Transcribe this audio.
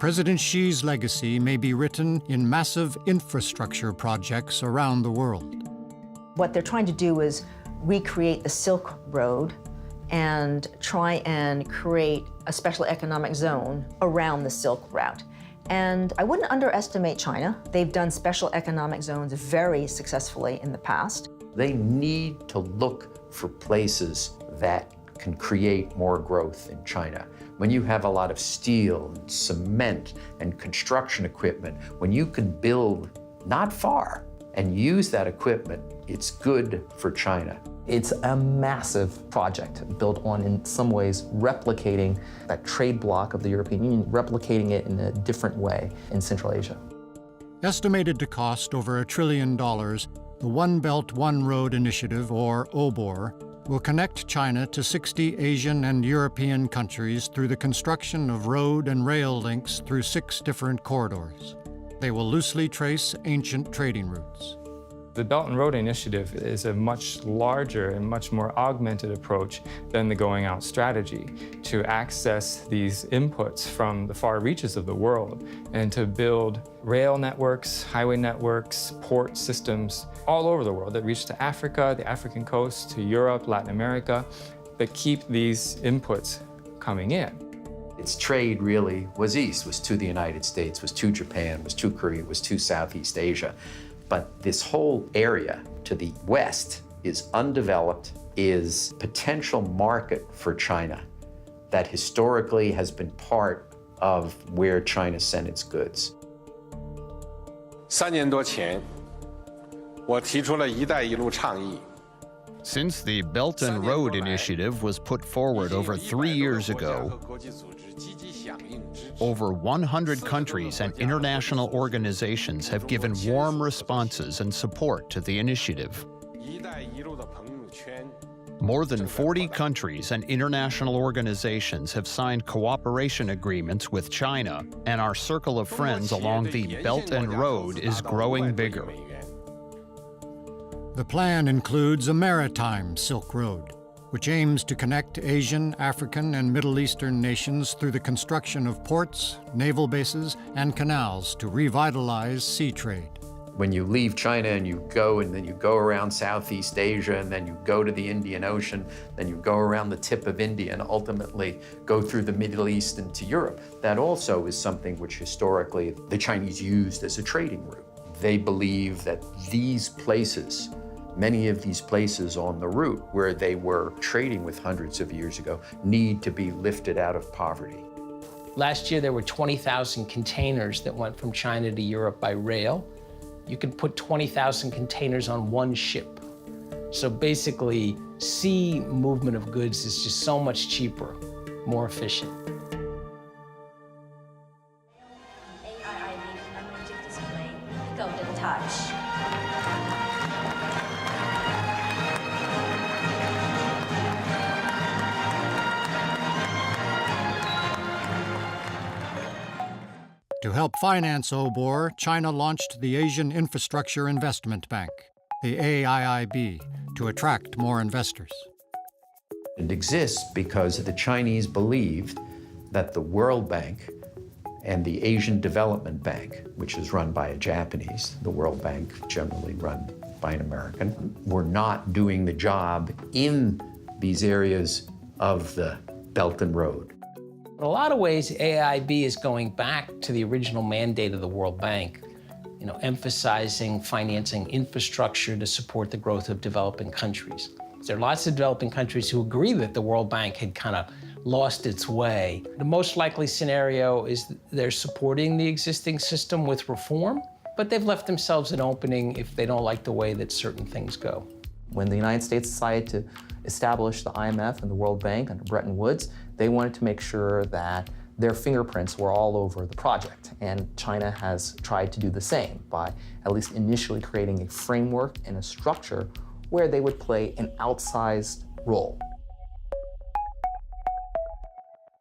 President Xi's legacy may be written in massive infrastructure projects around the world. What they're trying to do is recreate the Silk Road and try and create a special economic zone around the Silk Route. And I wouldn't underestimate China. They've done special economic zones very successfully in the past. They need to look for places that can create more growth in China. When you have a lot of steel and cement and construction equipment, when you can build not far and use that equipment, it's good for China. It's a massive project built on, in some ways, replicating that trade bloc of the European Union, replicating it in a different way in Central Asia. Estimated to cost over $1 trillion, the One Belt, One Road Initiative, or OBOR, will connect China to 60 Asian and European countries through the construction of road and rail links through 6 different corridors. They will loosely trace ancient trading routes. The Belt and Road Initiative is a much larger and much more augmented approach than the going out strategy to access these inputs from the far reaches of the world and to build rail networks, highway networks, port systems all over the world that reach to Africa, the African coast, to Europe, Latin America, that keep these inputs coming in. Its trade really was east, was to the United States, was to Japan, was to Korea, was to Southeast Asia. But this whole area to the west is undeveloped, is potential market for China that historically has been part of where China sent its goods. 3年多前，我提出了一带一路倡议。 Since the Belt and Road Initiative was put forward over 3 years ago, over 100 countries and international organizations have given warm responses and support to the initiative. More than 40 countries and international organizations have signed cooperation agreements with China, and our circle of friends along the Belt and Road is growing bigger. The plan includes a maritime Silk Road, which aims to connect Asian, African, and Middle Eastern nations through the construction of ports, naval bases, and canals to revitalize sea trade. When you leave China and you go, and then you go around Southeast Asia, and then you go to the Indian Ocean, then you go around the tip of India and ultimately go through the Middle East into Europe, that also is something which historically the Chinese used as a trading route. They believe that these places, many of these places on the route where they were trading with hundreds of years ago, need to be lifted out of poverty. Last year, there were 20,000 containers that went from China to Europe by rail. You could put 20,000 containers on one ship. So basically, sea movement of goods is just so much cheaper, more efficient. AIIB commemorative display, Golden Touch. To help finance OBOR, China launched the Asian Infrastructure Investment Bank, the AIIB, to attract more investors. It exists because the Chinese believed that the World Bank and the Asian Development Bank, which is run by a Japanese, the World Bank generally run by an American, were not doing the job in these areas of the Belt and Road. In a lot of ways, AIIB is going back to the original mandate of the World Bank, emphasizing financing infrastructure to support the growth of developing countries. There are lots of developing countries who agree that the World Bank had kind of lost its way. The most likely scenario is they're supporting the existing system with reform, but they've left themselves an opening if they don't like the way that certain things go. When the United States decided to establish the IMF and the World Bank under Bretton Woods, they wanted to make sure that their fingerprints were all over the project. And China has tried to do the same by at least initially creating a framework and a structure where they would play an outsized role.